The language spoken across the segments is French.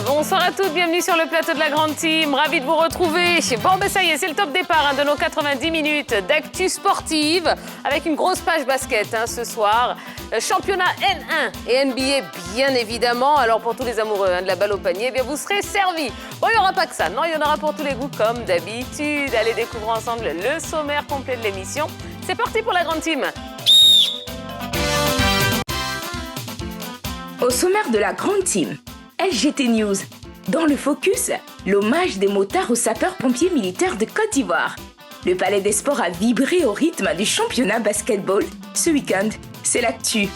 bonsoir à toutes, bienvenue sur le plateau de la Grande Team, ravi de vous retrouver. Bon ben ça y est, c'est le top départ de nos 90 minutes d'actu sportive avec une grosse page basket ce soir. Championnat N1 et NBA bien évidemment, alors pour tous les amoureux de la balle au panier, eh bien vous serez servis. Bon, il n'y aura pas que ça, non, il y en aura pour tous les goûts comme d'habitude. Allez découvrir ensemble le sommaire complet de l'émission. C'est parti pour la Grande Team. Au sommaire de la Grande Team, LGT News. Dans le focus, l'hommage des motards aux sapeurs-pompiers militaires de Côte d'Ivoire. Le Palais des Sports a vibré au rythme du championnat basketball ce week-end. C'est l'actu.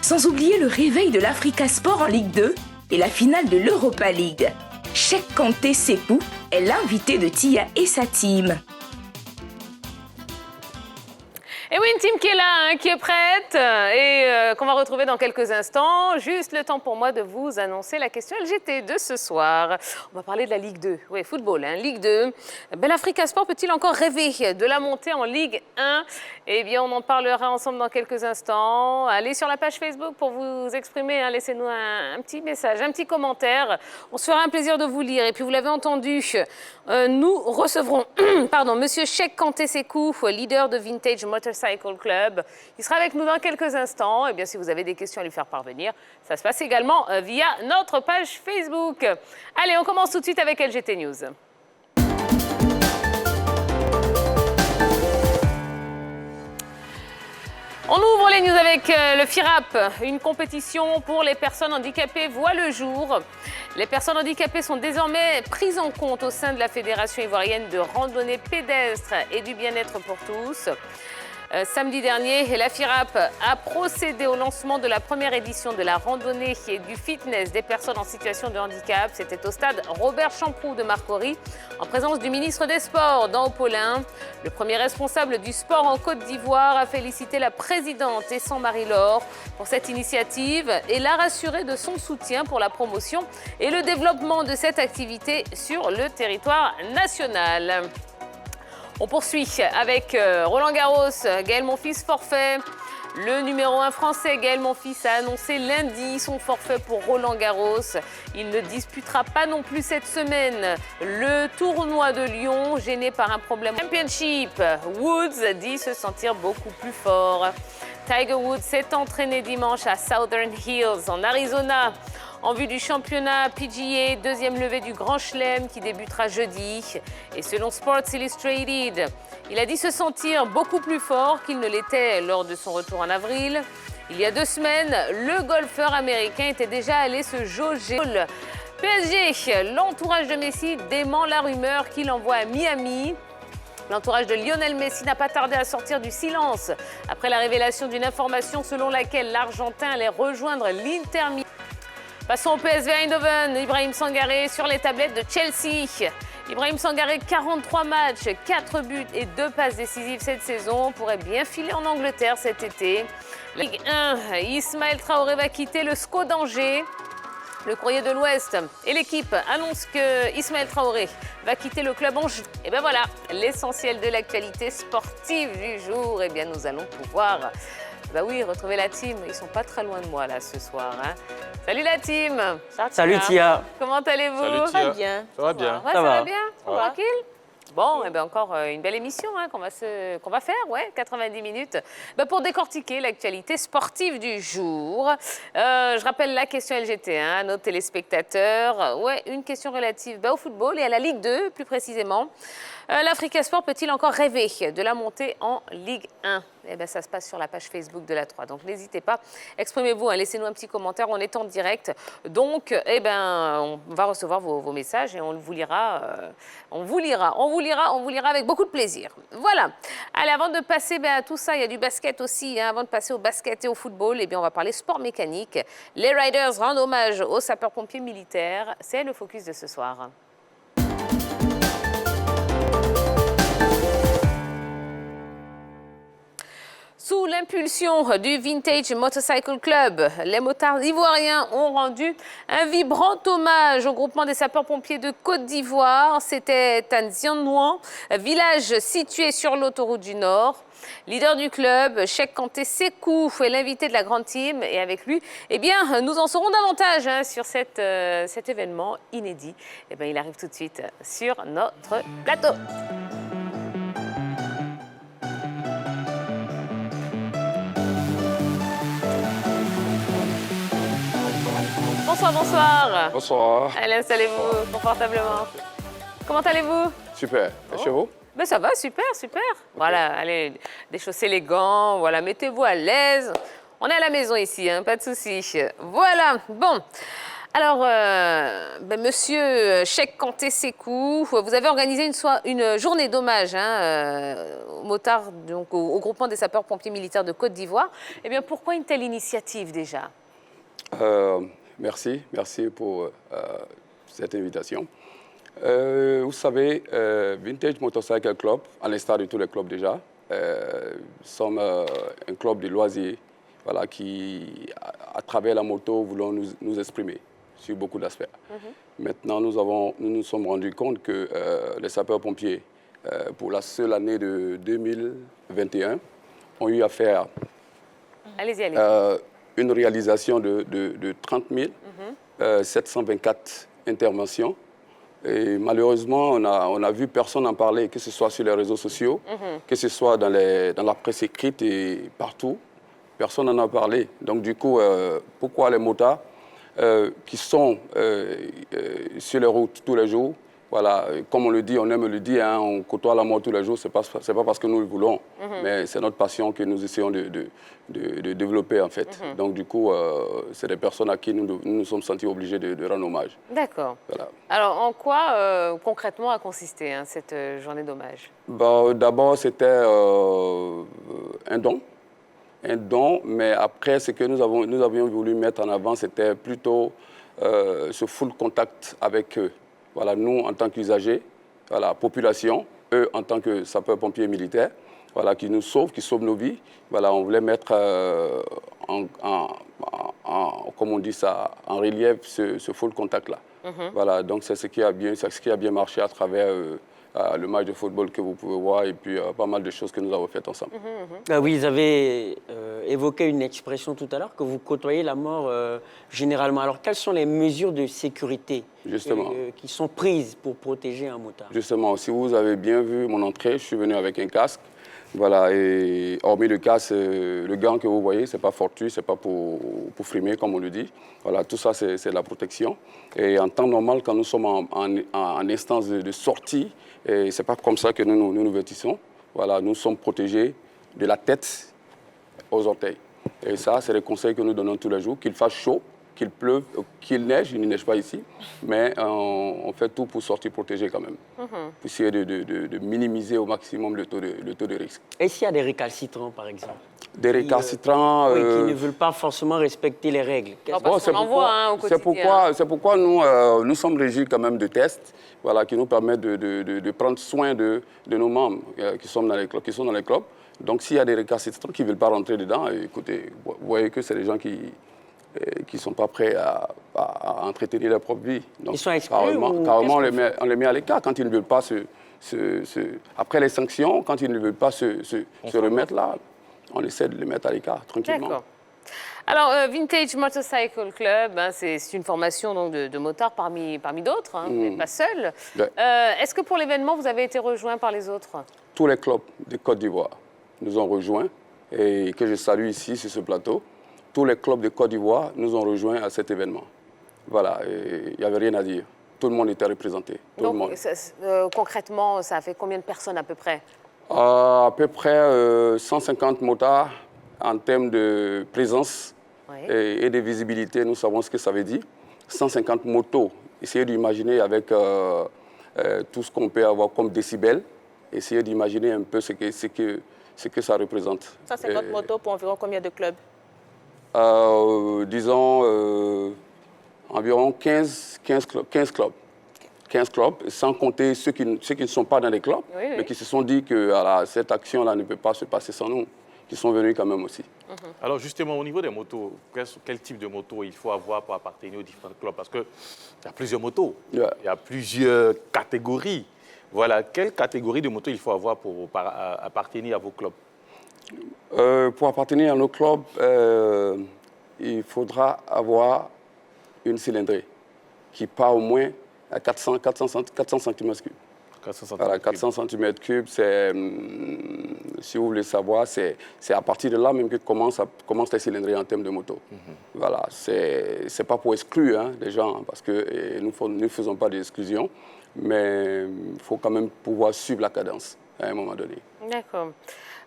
Sans oublier le réveil de l'Africa Sport en Ligue 2 et la finale de l'Europa League. Cheikh Kanté Sékou est l'invité de Tia et sa team. Et oui, une team qui est là, qui est prête et qu'on va retrouver dans quelques instants. Juste le temps pour moi de vous annoncer la question LGT de ce soir. On va parler de la Ligue 2. Oui, football, Ligue 2. L'Africa Sport peut-il encore rêver de la montée en Ligue 1 ? Eh bien, on en parlera ensemble dans quelques instants. Allez sur la page Facebook pour vous exprimer. Laissez-nous un petit message, un petit commentaire. On se fera un plaisir de vous lire. Et puis, vous l'avez entendu, nous recevrons Monsieur Cheikh Kanté Sékou, leader de Vintage Motorcycle Club. Il sera avec nous dans quelques instants. Et bien, si vous avez des questions à lui faire parvenir, ça se passe également via notre page Facebook. Allez, on commence tout de suite avec LGT News. On ouvre les news avec le FIRAP. Une compétition pour les personnes handicapées voit le jour. Les personnes handicapées sont désormais prises en compte au sein de la Fédération ivoirienne de randonnée pédestre et du bien-être pour tous. Samedi dernier, la FIRAP a procédé au lancement de la première édition de la randonnée et du fitness des personnes en situation de handicap. C'était au stade Robert Champroux de Marcory, en présence du ministre des Sports, Dan Paulin. Le premier responsable du sport en Côte d'Ivoire a félicité la présidente Essan Marie-Laure pour cette initiative et l'a rassuré de son soutien pour la promotion et le développement de cette activité sur le territoire national. On poursuit avec Roland Garros, Gaël Monfils forfait. Le numéro 1 français, Gaël Monfils, a annoncé lundi son forfait pour Roland Garros. Il ne disputera pas non plus cette semaine le tournoi de Lyon, gêné par un problème championship. Woods dit se sentir beaucoup plus fort. Tiger Woods s'est entraîné dimanche à Southern Hills, en Arizona, en vue du championnat PGA, deuxième levée du Grand Chelem qui débutera jeudi. Et selon Sports Illustrated, il a dit se sentir beaucoup plus fort qu'il ne l'était lors de son retour en avril. Il y a 2 semaines, le golfeur américain était déjà allé se jauger. PSG, l'entourage de Messi dément la rumeur qu'il envoie à Miami. L'entourage de Lionel Messi n'a pas tardé à sortir du silence après la révélation d'une information selon laquelle l'Argentin allait rejoindre l'Inter Milan. Passons au PSV Eindhoven, Ibrahim Sangaré sur les tablettes de Chelsea. Ibrahim Sangaré, 43 matchs, 4 buts et 2 passes décisives cette saison, pourrait bien filer en Angleterre cet été. Ligue 1, Ismaël Traoré va quitter le SCO d'Angers. Le Courrier de l'Ouest et l'équipe annoncent que Ismaël Traoré va quitter le club angevin. Et bien voilà, l'essentiel de l'actualité sportive du jour. Et bien nous allons pouvoir retrouver la team. Ils sont pas très loin de moi là ce soir. Salut la team. Salut Tia. Comment allez-vous? Salut Tia. Ça va bien. Ça va bien. Ouais, ça va bien. Ouais. Tranquille. Bon, encore une belle émission qu'on va faire, 90 minutes, pour décortiquer l'actualité sportive du jour. Je rappelle la question LGT à nos téléspectateurs. Une question relative au football et à la Ligue 2, plus précisément. L'Africa Sport peut-il encore rêver de la montée en Ligue 1 ? Ça se passe sur la page Facebook de la 3. Donc, n'hésitez pas, exprimez-vous, laissez-nous un petit commentaire, on est en direct. Donc, on va recevoir vos messages et on vous lira. On vous lira avec beaucoup de plaisir. Voilà. Allez, avant de passer à tout ça, il y a du basket aussi. Avant de passer au basket et au football, on va parler sport mécanique. Les Riders rendent hommage aux sapeurs-pompiers militaires. C'est le focus de ce soir. Sous impulsion du Vintage Motorcycle Club, les motards ivoiriens ont rendu un vibrant hommage au groupement des sapeurs-pompiers de Côte d'Ivoire. C'était à Nzianouan, village situé sur l'autoroute du Nord. Leader du club, Cheikh Kanté Sékou est l'invité de la grande team et avec lui, eh bien, nous en saurons davantage sur cet événement inédit. Eh bien, il arrive tout de suite sur notre plateau. Bonsoir, bonsoir. Bonsoir. Allez, installez-vous confortablement. Comment allez-vous? Super. Et chez vous? Ben ça va, super, super. Okay. Voilà, allez, déchaussez les gants, voilà, mettez-vous à l'aise. On est à la maison ici, hein, pas de souci. Voilà, bon. Alors, monsieur Cheikh Kanté Sékou, vous avez organisé une journée d'hommage aux motards, donc au groupement des sapeurs-pompiers militaires de Côte d'Ivoire. Eh bien, pourquoi une telle initiative déjà? Merci pour cette invitation. Vous savez, Vintage Motorcycle Club, à l'instar de tous les clubs déjà, sommes un club de loisirs voilà, qui, à travers la moto, voulons nous exprimer sur beaucoup d'aspects. Maintenant, nous nous sommes rendus compte que les sapeurs-pompiers, pour la seule année de 2021, ont eu à faire une réalisation de 30 724 interventions. Et malheureusement, on a vu personne en parler, que ce soit sur les réseaux sociaux, que ce soit dans la presse écrite et partout. Personne n'en a parlé. Donc du coup, pourquoi les motards qui sont sur les routes tous les jours, voilà, comme on le dit, on aime le dire, hein, on côtoie la mort tous les jours, c'est pas parce que nous le voulons, mais c'est notre passion que nous essayons de développer en fait. Donc du coup, c'est des personnes à qui nous nous sommes sentis obligés de rendre hommage. D'accord. Voilà. Alors en quoi concrètement a consisté cette journée d'hommage? D'abord, c'était un don, mais après, ce que nous avions voulu mettre en avant, c'était plutôt ce full contact avec eux. Voilà, nous, en tant qu'usagers, voilà, population, eux, en tant que sapeurs-pompiers militaires, voilà, qui nous sauvent, qui sauvent nos vies. Voilà, on voulait mettre comme on dit ça, en relief ce full contact-là. Voilà, donc c'est ce qui a bien marché à travers le match de football que vous pouvez voir et puis pas mal de choses que nous avons faites ensemble. Oui, vous avez évoqué une expression tout à l'heure, que vous côtoyez la mort généralement. Alors, quelles sont les mesures de sécurité qui sont prises pour protéger un motard? Justement, si vous avez bien vu mon entrée, je suis venu avec un casque. Voilà, et hormis le casque, le gant que vous voyez, ce n'est pas fortuit, ce n'est pas pour frimer, comme on le dit. Voilà, tout ça, c'est de la protection. Et en temps normal, quand nous sommes en instance de sortie, ce n'est pas comme ça que nous vêtissons. Voilà, nous sommes protégés de la tête aux orteils. Et ça, c'est les conseils que nous donnons tous les jours, qu'il fasse chaud, qu'il pleuve, qu'il neige, il ne neige pas ici, mais on fait tout pour sortir protégé quand même, pour essayer de minimiser au maximum le taux de risque. Et s'il y a des récalcitrants, par exemple? Des récalcitrants... qui ne veulent pas forcément respecter les règles. C'est pourquoi nous sommes régis quand même de tests, voilà, qui nous permettent de prendre soin de nos membres qui sont dans les clubs. Donc s'il y a des récalcitrants qui ne veulent pas rentrer dedans, écoutez, vous voyez que c'est des gens qui ne sont pas prêts à entretenir leur propre vie. Donc, ils sont exclus carrément on les met à l'écart quand ils ne veulent pas après les sanctions, quand ils ne veulent pas se remettre là, on essaie de les mettre à l'écart, tranquillement. D'accord. Alors, Vintage Motorcycle Club, c'est une formation donc, de motards parmi d'autres, mais pas seul. Ouais. Est-ce que pour l'événement, vous avez été rejoint par les autres? Tous les clubs de Côte d'Ivoire nous ont rejoints et que je salue ici sur ce plateau. Tous les clubs de Côte d'Ivoire nous ont rejoints à cet événement. Voilà, il n'y avait rien à dire. Tout le monde était représenté. Donc, concrètement, ça a fait combien de personnes à peu près? À peu près 150 motards en termes de présence et de visibilité. Nous savons ce que ça veut dire. 150 motos. Essayez d'imaginer avec tout ce qu'on peut avoir comme décibels. Essayez d'imaginer un peu ce que ça représente. 150 motos pour environ combien de clubs? Disons environ 15 clubs. 15 clubs, sans compter ceux qui ne sont pas dans les clubs, mais qui se sont dit que cette action-là ne peut pas se passer sans nous, qui sont venus quand même aussi. Alors justement, au niveau des motos, quel type de moto il faut avoir pour appartenir aux différents clubs? Parce qu'il y a plusieurs motos, il y a plusieurs catégories. Voilà, quelle catégorie de moto il faut avoir pour appartenir à vos clubs? Pour appartenir à nos clubs, il faudra avoir une cylindrée qui part au moins à 400 cm3. 400 cm3, c'est, si vous voulez savoir, c'est à partir de là même que commencent les cylindrées en termes de moto. Voilà, c'est pas pour exclure les gens, parce que nous ne faisons pas d'exclusion, mais il faut quand même pouvoir suivre la cadence à un moment donné. D'accord.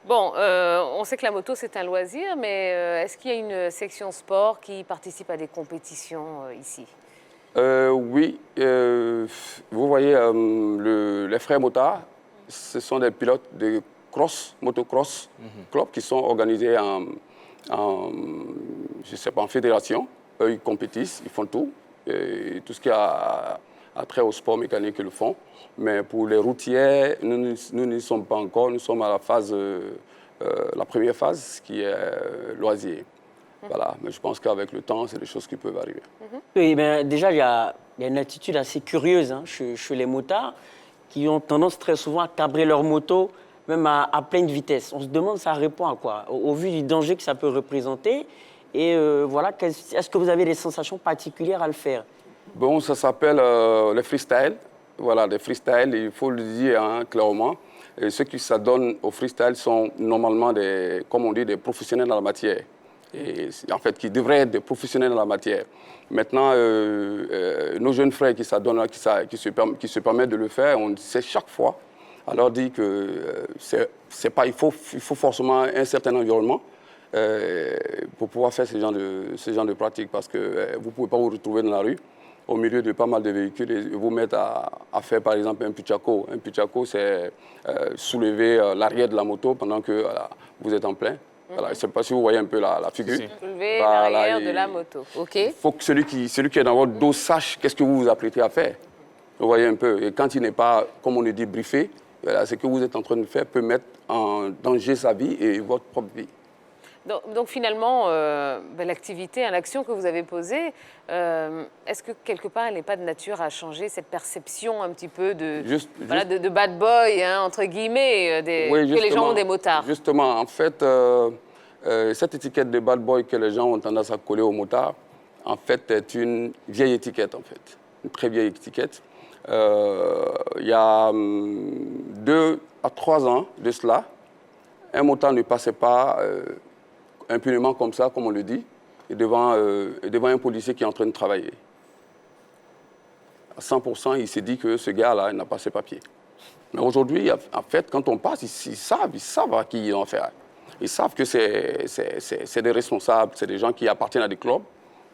Bon, on sait que la moto, c'est un loisir, mais est-ce qu'il y a une section sport qui participe à des compétitions ici? Oui, vous voyez, les frères motards, ce sont des pilotes de motocross club qui sont organisés je sais pas, en fédération. Eux, ils compétissent, ils font tout. Et tout ce qui a trait au sport mécanique, ils le font. Mais pour les routiers, nous n'y sommes pas encore. Nous sommes à la phase, la première phase, qui est loisir. Voilà, mais je pense qu'avec le temps, c'est des choses qui peuvent arriver. Oui, ben, déjà, il y a une attitude assez curieuse chez les motards qui ont tendance très souvent à cabrer leur moto, même à pleine vitesse. On se demande, ça répond à quoi? Au vu du danger que ça peut représenter. Et voilà, est-ce que vous avez des sensations particulières à le faire? Bon, ça s'appelle le freestyle. Voilà, les freestyles, il faut le dire clairement. Et ceux qui s'adonnent au freestyle sont normalement comme on dit, des professionnels dans la matière. Et en fait, qui devraient être des professionnels dans la matière. Maintenant, nos jeunes frères qui s'adonnent, qui se permettent de le faire, on sait chaque fois, on leur dit que il faut forcément un certain environnement pour pouvoir faire ce genre de pratique, parce que vous ne pouvez pas vous retrouver dans la rue au milieu de pas mal de véhicules et vous mettre à faire par exemple un puchako. Un puchako, c'est soulever l'arrière de la moto pendant que vous êtes en plein. Voilà, je ne sais pas si vous voyez un peu la figure. Soulever l'arrière de la moto. OK. Il faut que celui qui est dans votre dos sache qu'est-ce que vous vous apprêtez à faire. Vous voyez un peu. Et quand il n'est pas, comme on le dit, briefé, voilà, ce que vous êtes en train de faire peut mettre en danger sa vie et votre propre vie. Donc finalement, l'activité, l'action que vous avez posée, est-ce que quelque part elle n'est pas de nature à changer cette perception un petit peu de bad boy, entre guillemets, que les gens ont des motards? Justement, en fait, cette étiquette de bad boy que les gens ont tendance à coller aux motards, en fait, est une vieille étiquette, en fait. Une très vieille étiquette. Il y a 2 à 3 ans de cela, un motard ne passait pas impunément comme ça, comme on le dit, et devant un policier qui est en train de travailler. À 100%, il s'est dit que ce gars-là, il n'a pas ses papiers. Mais aujourd'hui, en fait, quand on passe, ils savent à qui ils ont affaire. Ils savent que c'est des responsables, c'est des gens qui appartiennent à des clubs,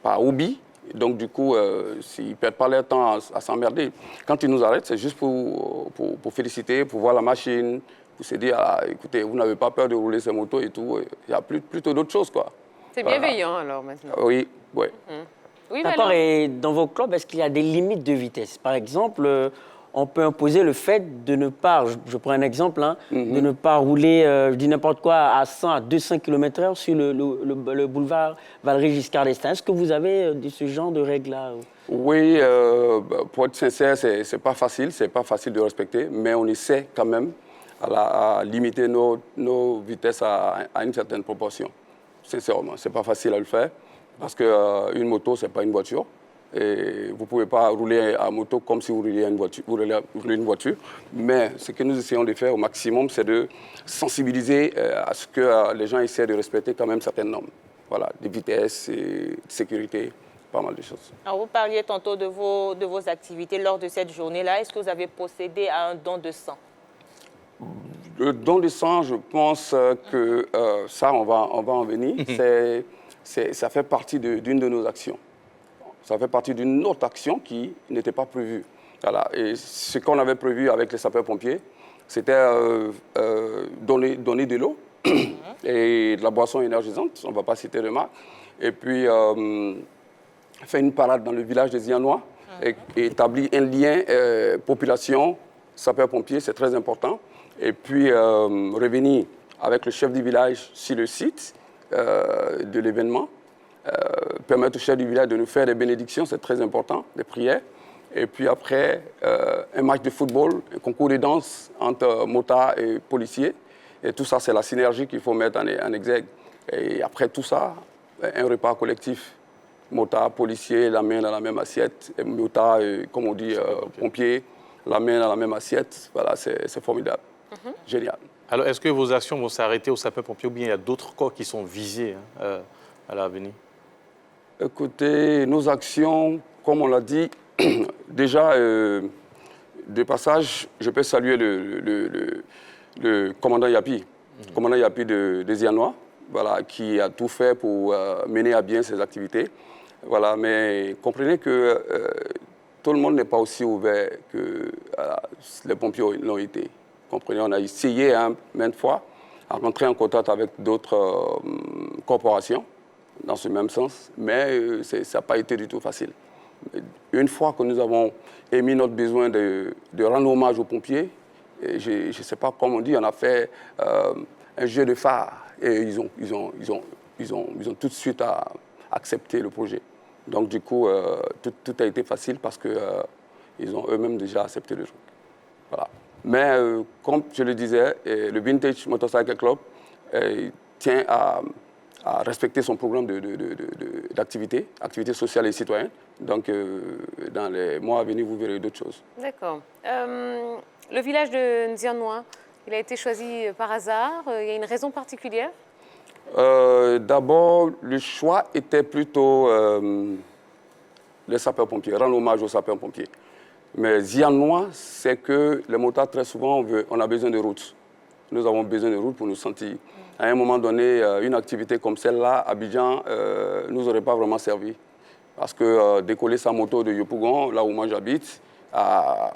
par hobby. Donc, du coup, ils ne perdent pas leur temps à s'emmerder. Quand ils nous arrêtent, c'est juste pour féliciter, pour voir la machine, pour se dire, écoutez, vous n'avez pas peur de rouler ces motos et tout. Il y a plutôt d'autres choses, quoi. C'est bienveillant, alors, maintenant. Oui, oui. Oui, d'accord, et dans vos clubs, est-ce qu'il y a des limites de vitesse? Par exemple, on peut imposer le fait de ne pas, je prends un exemple, de ne pas rouler, je dis n'importe quoi, à 100, à 200 km/h sur le boulevard Valéry-Giscard d'Estaing. Est-ce que vous avez ce genre de règles-là? Oui, pour être sincère, c'est pas facile de respecter, mais on essaie quand même à limiter nos vitesses à une certaine proportion. Sincèrement, c'est pas facile à le faire, parce qu'une moto, c'est pas une voiture. Et vous ne pouvez pas rouler à moto comme si vous rouliez une voiture. Mais ce que nous essayons de faire au maximum, c'est de sensibiliser à ce que les gens essaient de respecter quand même certaines normes. Voilà, de vitesse, de sécurité, pas mal de choses. Alors, vous parliez tantôt de vos activités lors de cette journée-là. Est-ce que vous avez procédé à un don de sang? Le don de sang, je pense que ça, on va en venir. Ça fait partie d'une de nos actions. Ça fait partie d'une autre action qui n'était pas prévue. Voilà. Et ce qu'on avait prévu avec les sapeurs-pompiers, c'était donner de l'eau et de la boisson énergisante, on ne va pas citer de marque, et puis faire une parade dans le village des Ianois et établir un lien population, sapeurs-pompiers, c'est très important, et puis revenir avec le chef du village sur le site de l'événement, permettre au chef du village de nous faire des bénédictions, c'est très important, des prières. Et puis après, un match de football, un concours de danse entre motards et policiers. Et tout ça, c'est la synergie qu'il faut mettre en exergue. Et après tout ça, un repas collectif. Motard, policier, la main dans la même assiette. Et motard, comme on dit, pompier, la main dans la même assiette. Voilà, c'est formidable. Génial. Alors, est-ce que vos actions vont s'arrêter aux sapeurs-pompiers ou bien il y a d'autres corps qui sont visés à l'avenir? Écoutez, nos actions, comme on l'a dit, déjà, de passage, je peux saluer le commandant Yapi, commandant Yapi de Zianois, voilà, qui a tout fait pour mener à bien ses activités. Voilà, mais comprenez que tout le monde n'est pas aussi ouvert que les pompiers l'ont été. Comprenez, on a essayé maintes fois à rentrer en contact avec d'autres corporations dans ce même sens, mais ça n'a pas été du tout facile. Une fois que nous avons émis notre besoin de rendre hommage aux pompiers, je ne sais pas comment on dit, on a fait un jeu de phare et ils ont tout de suite accepté le projet. Donc du coup, tout a été facile parce qu'ils ont eux-mêmes déjà accepté le truc. Voilà. Mais comme je le disais, le Vintage Motorcycle Club tient à respecter son programme d'activité, activité sociale et citoyenne. Donc, dans les mois à venir, vous verrez d'autres choses. D'accord. Le village de Nzianois, il a été choisi par hasard. Il y a une raison particulière? D'abord, le choix était plutôt les sapeurs-pompiers, rendre hommage aux sapeurs-pompiers. Mais Zianois, c'est que les motards, très souvent, on a besoin de routes. Nous avons besoin de routes pour nous sentir. À un moment donné, une activité comme celle-là, Abidjan, ne nous aurait pas vraiment servi. Parce que décoller sa moto de Yopougon, là où moi j'habite, à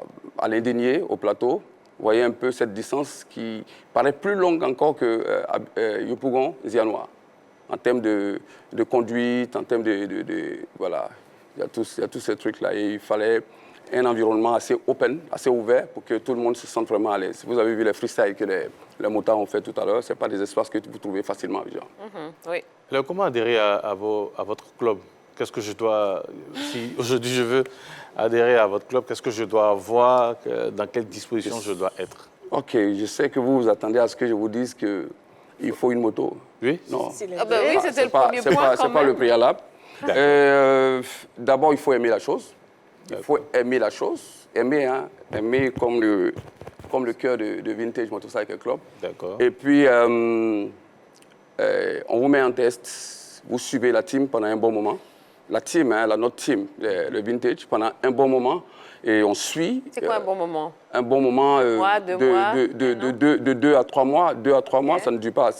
l'Indénié, au plateau, vous voyez un peu cette distance qui paraît plus longue encore que Yopougon, Zianois. En termes de conduite, en termes voilà, il y a tous ces trucs-là. Et il fallait un environnement assez open, assez ouvert, pour que tout le monde se sente vraiment à l'aise. Vous avez vu les freestyles que les motards ont fait tout à l'heure, ce n'est pas des espaces que vous trouvez facilement à Abidjan. Oui. Alors, comment adhérer à votre club? Qu'est-ce que je dois, si aujourd'hui je veux adhérer à votre club, qu'est-ce que je dois avoir, dans quelle disposition je dois être? Ok, je sais que vous vous attendez à ce que je vous dise qu'il faut une moto. Oui. Non. Oui, c'était le premier point. Ce n'est pas le préalable. D'abord, il faut aimer la chose. Il faut aimer la chose, aimer comme le cœur de Vintage Motorcycle Club. D'accord. Et puis, on vous met en test, vous suivez la team pendant un bon moment. La team, notre team, le Vintage, pendant un bon moment. Et on suit. C'est quoi un bon moment? Un bon moment de 2 à 3 mois. 2 à 3 mois, ça ne dure pas.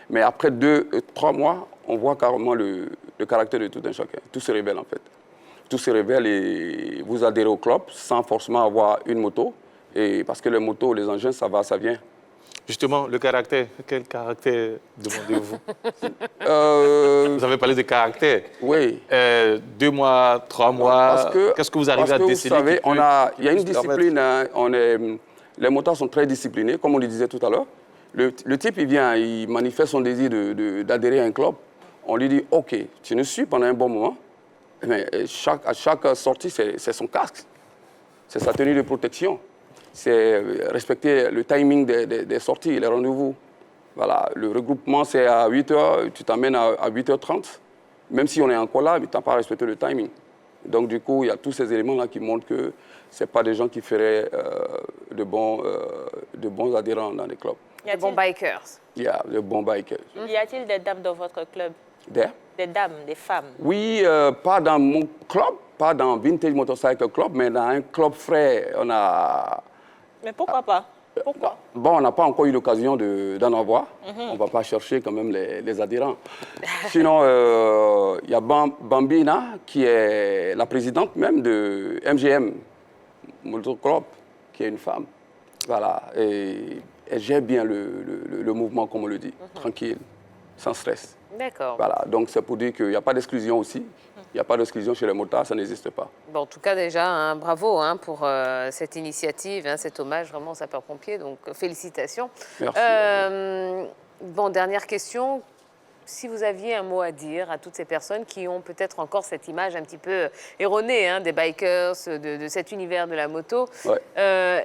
Mais après 2 à 3 mois, on voit carrément le caractère de tout un chacun. Tout se révèle en fait. Tout se révèle et vous adhérez au club sans forcément avoir une moto. Et parce que les motos, les engins, ça va, ça vient. Justement, le caractère, quel caractère demandez-vous? Vous avez parlé de caractère. Oui. 2 mois, 3 mois, qu'est-ce que vous arrivez à déceler? Vous savez, il y a une discipline, les motards sont très disciplinés, comme on le disait tout à l'heure. Le type, il vient, il manifeste son désir d'adhérer à un club. On lui dit, OK, tu nous suis pendant un bon moment. Mais à chaque sortie, c'est son casque, c'est sa tenue de protection, c'est respecter le timing des sorties, les rendez-vous. Voilà, le regroupement, c'est à 8h, tu t'amènes à 8h30, même si on est encore là, mais tu n'as pas respecté le timing. Donc, du coup, il y a tous ces éléments-là qui montrent que ce n'est pas des gens qui feraient de bons adhérents dans les clubs. De bons bikers. De bons bikers. Y a-t-il des dames dans votre club? Des dames, des femmes? Oui, pas dans mon club, pas dans Vintage Motorcycle Club, mais dans un club frère, on a... Mais pourquoi pas? Pourquoi? Bon, on n'a pas encore eu l'occasion d'en avoir. On ne va pas chercher quand même les adhérents. Sinon, il y a Bambina, qui est la présidente même de MGM Motor Club, qui est une femme. Voilà, et elle gère bien le mouvement, comme on le dit, tranquille, sans stress. D'accord. Voilà, donc c'est pour dire qu'il n'y a pas d'exclusion aussi. Il n'y a pas d'exclusion chez les motards, ça n'existe pas. Bon, en tout cas, déjà, hein, bravo hein, pour cette initiative, hein, cet hommage vraiment aux sapeurs-pompiers. Donc, félicitations. Merci. Bon, dernière question. Si vous aviez un mot à dire à toutes ces personnes qui ont peut-être encore cette image un petit peu erronée hein, des bikers, de cet univers de la moto, Ouais.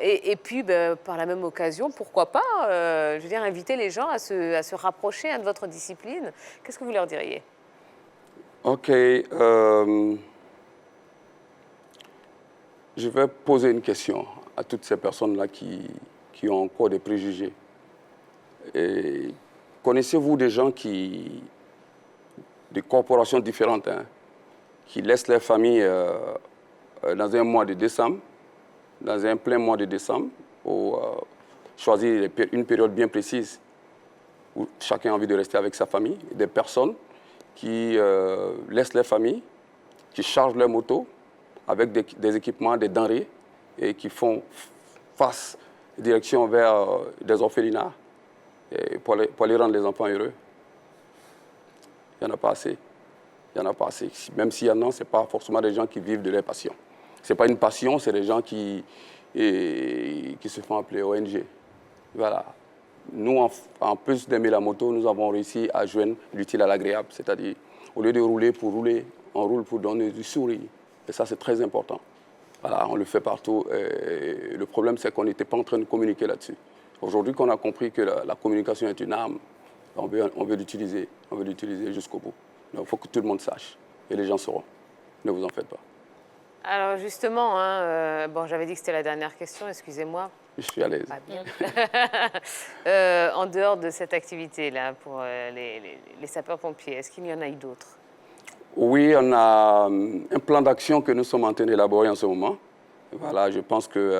et puis par la même occasion, pourquoi pas, je veux dire, inviter les gens à se rapprocher hein, de votre discipline. Qu'est-ce que vous leur diriez? OK. Je vais poser une question à toutes ces personnes-là qui ont encore des préjugés. Et connaissez-vous des gens des corporations différentes, hein, qui laissent leur famille dans un mois de décembre, dans un plein mois de décembre, pour choisir une période bien précise où chacun a envie de rester avec sa famille, des personnes qui laissent leur famille, qui chargent leur moto avec des équipements, des denrées, et qui font face, direction vers des orphelinats et pour aller rendre les enfants heureux. Il n'y en a pas assez. Il n'y en a pas assez. Même s'il y en a, ce n'est pas forcément des gens qui vivent de leur passion. Ce n'est pas une passion, c'est des gens qui se font appeler ONG. Voilà. Nous, en plus d'aimer la moto, nous avons réussi à joindre l'utile à l'agréable. C'est-à-dire, au lieu de rouler pour rouler, on roule pour donner du sourire. Et ça, c'est très important. Voilà, on le fait partout. Et le problème, c'est qu'on n'était pas en train de communiquer là-dessus. Aujourd'hui qu'on a compris que la communication est une arme, on veut l'utiliser jusqu'au bout. Donc il faut que tout le monde sache. Et les gens sauront. Ne vous en faites pas. Alors justement, hein, bon, j'avais dit que c'était la dernière question, excusez-moi. Je suis à l'aise. Pas bien. En dehors de cette activité-là, pour les sapeurs-pompiers, est-ce qu'il y en a eu d'autres? Oui, on a un plan d'action que nous sommes en train d'élaborer en ce moment. Voilà, je pense que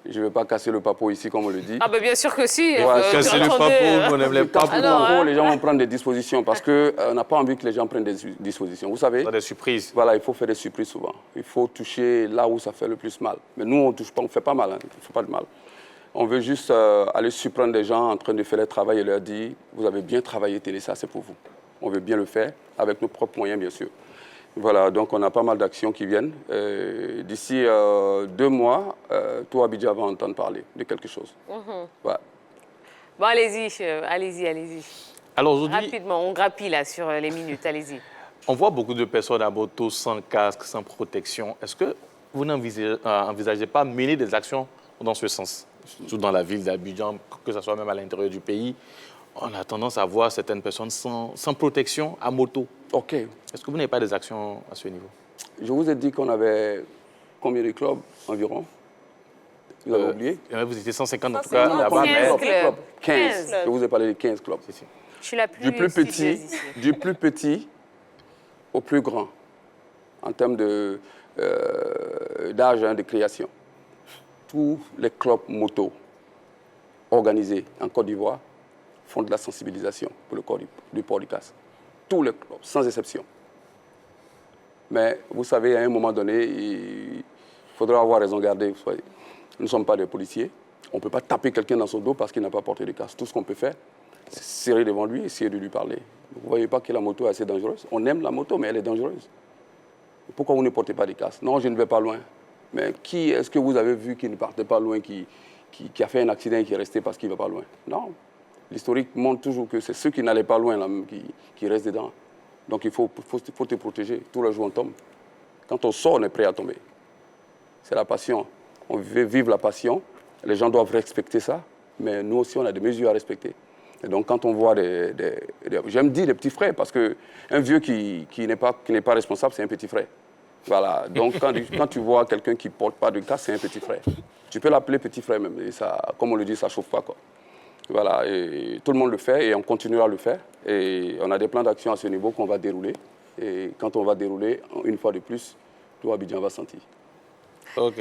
je ne vais pas casser le papeau ici, comme on le dit. Ah ben bien sûr que si. Ouais, Casser le papeau, on aime les papous. Les gens vont prendre des dispositions parce qu'on n'a pas envie que les gens prennent des dispositions. Vous savez, Des surprises. voilà, il faut faire des surprises souvent. Il faut toucher là où ça fait le plus mal. Mais nous, on ne touche pas, on ne fait pas mal, hein. Il ne fait pas de mal. On veut juste aller surprendre des gens en train de faire leur travail et leur dire, vous avez bien travaillé, tenez ça, c'est pour vous. On veut bien le faire, avec nos propres moyens, bien sûr. Voilà, donc on a pas mal d'actions qui viennent. D'ici 2 mois, tout Abidjan va entendre parler de quelque chose. Ouais. Bon, allez-y, allez-y. Alors aujourd'hui, Rapidement, on grappille là sur les minutes, allez-y. on voit beaucoup de personnes à moto sans casque, sans protection. Est-ce que vous n'envisagez pas mener des actions dans ce sens, surtout dans la ville d'Abidjan, que ce soit même à l'intérieur du pays? On a tendance à voir certaines personnes sans protection à moto. OK. Est-ce que vous n'avez pas des actions à ce niveau? Je vous ai dit qu'on avait combien de clubs environ? Vous avez oublié? Vous étiez 150 en tout cas 150, là-bas. 15 clubs. 15. Je vous ai parlé de 15 clubs. Je suis la plus Du plus petit au plus grand, en termes d'âge de création. Tous les clubs moto organisés en Côte d'Ivoire font de la sensibilisation pour le port du casque. Tous les clubs, sans exception. Mais vous savez, à un moment donné, il faudra avoir raison garder. Nous ne sommes pas des policiers. On ne peut pas taper quelqu'un dans son dos parce qu'il n'a pas porté de casque. Tout ce qu'on peut faire, c'est serrer devant lui et essayer de lui parler. Vous ne voyez pas que la moto est assez dangereuse? On aime la moto, mais elle est dangereuse. Pourquoi vous ne portez pas de casque? Non, je ne vais pas loin. Mais qui est-ce que vous avez vu qui ne partait pas loin, qui a fait un accident et qui est resté parce qu'il ne va pas loin? Non. L'historique montre toujours que c'est ceux qui n'allaient pas loin là, qui restent dedans. Donc il faut te protéger. Tous les jours on tombe. Quand on sort, on est prêt à tomber. C'est la passion. On veut vivre la passion. Les gens doivent respecter ça. Mais nous aussi, on a des mesures à respecter. Et donc quand on voit j'aime dire des petits frères, parce qu'un vieux qui n'est pas responsable, c'est un petit frère. Voilà. Donc quand tu vois quelqu'un qui ne porte pas de casque, c'est un petit frère. Tu peux l'appeler petit frère même. Et ça, comme on le dit, ça ne chauffe pas, quoi. Voilà, et tout le monde le fait et on continuera à le faire. Et on a des plans d'action à ce niveau qu'on va dérouler. Et quand on va dérouler, une fois de plus, tout Abidjan va sentir. OK.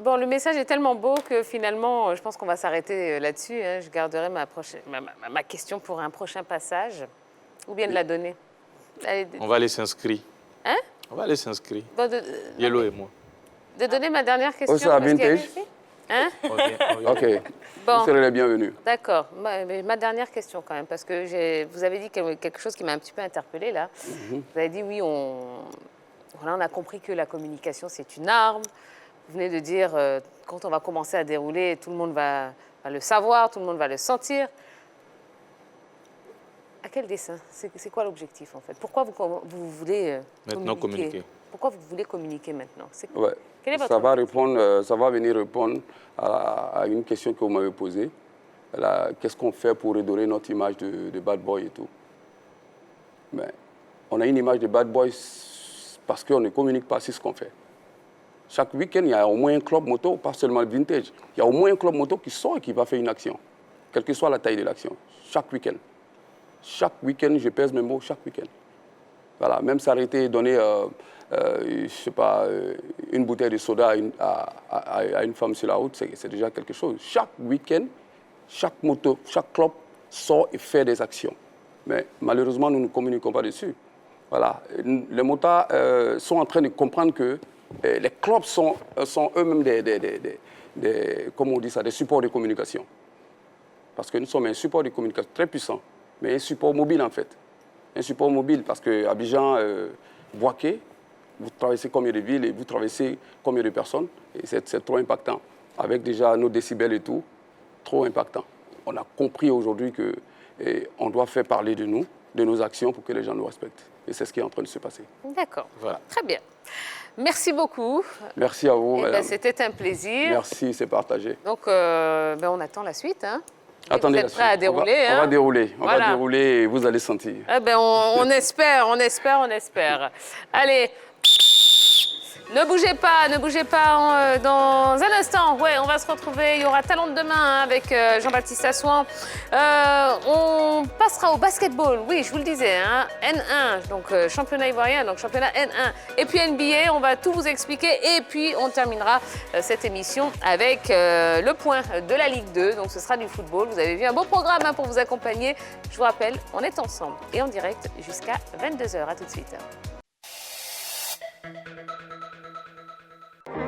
Bon, le message est tellement beau que finalement, je pense qu'on va s'arrêter là-dessus. Hein. Je garderai ma question pour un prochain passage. Ou bien de la donner. Allez, On va aller s'inscrire. Hein? On va aller s'inscrire. Bon, Yellow et moi. de donner ma dernière question. Oh, c'est à parce qu'il y a Vintage? ici. Hein? OK. Bon. Vous serez les bienvenus. D'accord. Ma dernière question quand même, parce que vous avez dit quelque chose qui m'a un petit peu interpellée là. Vous avez dit oui, voilà, on a compris que la communication c'est une arme. Vous venez de dire quand on va commencer à dérouler, tout le monde va le savoir, tout le monde va le sentir. À quel dessein? C'est quoi l'objectif en fait? Pourquoi vous voulez maintenant communiquer? Pourquoi vous voulez communiquer maintenant? Ouais. Quel est votre objectif? Ça va venir répondre à une question que vous m'avez posée. Qu'est-ce qu'on fait pour redorer notre image de bad boy et tout? Mais on a une image de bad boy parce qu'on ne communique pas sur ce qu'on fait. Chaque week-end, il y a au moins un club moto, pas seulement le vintage. Il y a au moins un club moto qui sort et qui va faire une action, quelle que soit la taille de l'action, chaque week-end. Chaque week-end, je pèse mes mots, chaque week-end. Voilà, même s'arrêter et donner, je sais pas, une bouteille de soda à une femme sur la route, c'est déjà quelque chose. Chaque week-end, chaque moto, chaque club sort et fait des actions. Mais malheureusement, nous ne communiquons pas dessus. Voilà. Les motards sont en train de comprendre que les clubs sont eux-mêmes comment on dit ça, des supports de communication. Parce que nous sommes un support de communication très puissant, mais un support mobile en fait. Un support mobile parce qu'à Abidjan, Boaké, vous traversez combien de villes et vous traversez combien de personnes, et c'est trop impactant. Avec déjà nos décibels et tout, trop impactant. On a compris aujourd'hui qu'on doit faire parler de nous, de nos actions pour que les gens nous respectent. Et c'est ce qui est en train de se passer. D'accord, voilà. Très bien. Merci beaucoup. Merci à vous, madame. C'était un plaisir. Merci, c'est partagé. Donc, on attend la suite. Hein. Attendez, vous êtes prêts à dérouler. On va dérouler. On voilà. va dérouler et vous allez sentir. On espère. Allez. Ne bougez pas dans un instant. Ouais, on va se retrouver. Il y aura Talent de demain avec Jean-Baptiste Assouan. On passera au basketball. Oui, je vous le disais, hein, N1, donc championnat ivoirien, donc championnat N1. Et puis NBA, on va tout vous expliquer. Et puis, on terminera cette émission avec le point de la Ligue 2. Donc, ce sera du football. Vous avez vu un beau programme hein, pour vous accompagner. Je vous rappelle, on est ensemble et en direct jusqu'à 22h. À tout de suite.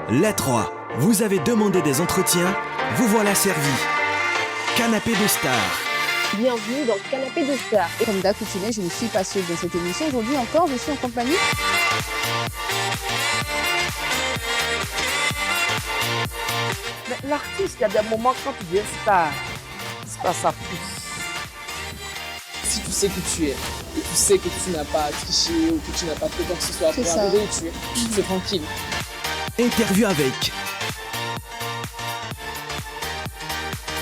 Les 3, vous avez demandé des entretiens, vous voilà servi. Canapé de star. Bienvenue dans Canapé de star. Et comme d'accoutumé, je ne suis pas seule dans cette émission. Aujourd'hui encore, je suis en compagnie. L'artiste, il y a des moments quand tu deviens star, c'est pas ça plus. Si tu sais que tu es, et tu sais que tu n'as pas triché ou que tu n'as pas fait quoi que ce soit pour arriver où tu es, c'est tranquille. Interview avec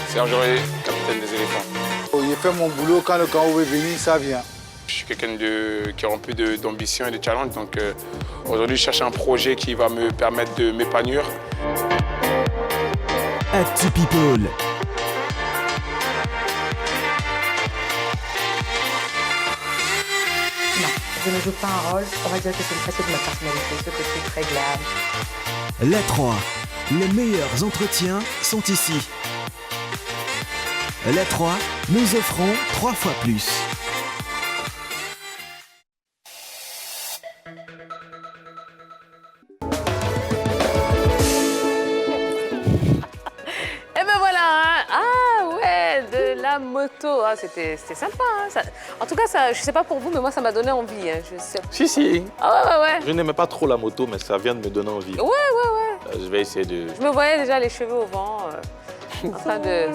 Serge Aurier, capitaine des éléphants. J'ai fait mon boulot, quand le camp veut venir, ça vient. Je suis quelqu'un qui est rempli d'ambition et de challenge, donc aujourd'hui je cherche un projet qui va me permettre de m'épanouir. Actu People. Non, je ne joue pas un rôle, on va dire que c'est une facette de ma personnalité, ce côté très glam. Les 3, les meilleurs entretiens sont ici. Les 3, nous offrons 3 fois plus. Et ben voilà, hein. Ah ouais, de la moto, ah, c'était sympa. Hein. Ça, en tout cas, ça, je sais pas pour vous, mais moi ça m'a donné envie. Hein. Si. Ah ouais. Je n'aimais pas trop la moto, mais ça vient de me donner envie. Ouais. Je vais essayer de... Je me voyais déjà les cheveux au vent, en train de...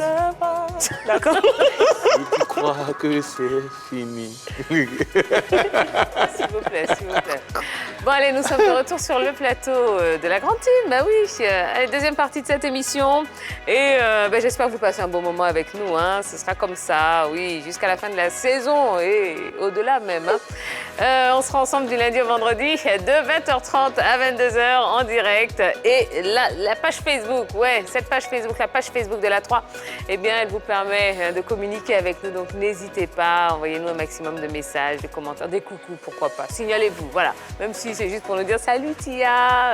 D'accord. Tu crois que c'est fini. S'il vous plaît. Bon, allez, nous sommes de retour sur le plateau de la Grande Team. Bah oui, allez, deuxième partie de cette émission. Et j'espère que vous passez un bon moment avec nous. Hein. Ce sera comme ça, oui, jusqu'à la fin de la saison et au-delà même. Hein. On sera ensemble du lundi au vendredi de 20h30 à 22h en direct. Et la page Facebook, cette page Facebook, la page Facebook de la 3, eh bien, elle vous permet de communiquer avec nous. Donc, n'hésitez pas, envoyez-nous un maximum de messages, de commentaires, des coucous, pourquoi pas. Signalez-vous, voilà. Même si c'est juste pour nous dire « Salut Tia,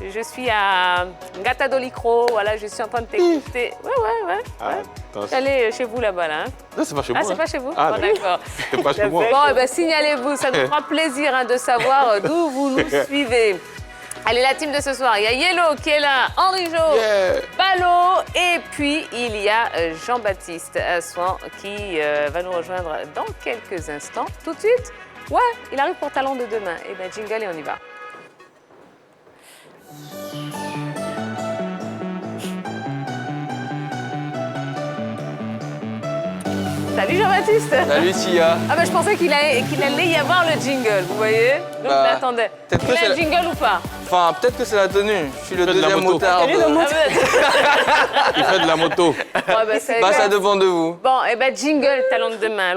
je suis à Ngata Dolikro, voilà, je suis en train de t'écouter. » Ouais. Je suis allée chez vous là-bas, là. Hein. Non, c'est pas chez moi. Ah, c'est pas chez vous? Ah, d'accord. C'est pas chez moi. Bon, signalez-vous, ça nous fera plaisir de savoir d'où vous nous suivez. Allez, la team de ce soir, il y a Yellow qui est là, Henri Jo, Balo, et puis il y a Jean-Baptiste Assouan qui va nous rejoindre dans quelques instants. Tout de suite, ouais, il arrive pour Talent de demain. Eh bien, jingle et on y va. Salut Jean-Baptiste. Salut Sia. Ah bah je pensais qu'il allait y avoir le jingle, vous voyez. Donc je l'attendais. Il a le jingle ou pas? Enfin, peut-être que c'est la tenue. Je suis le deuxième motard. Il fait de la moto. Ouais, bah, ça dépend de vous. Bon, et ben jingle, Talent de demain.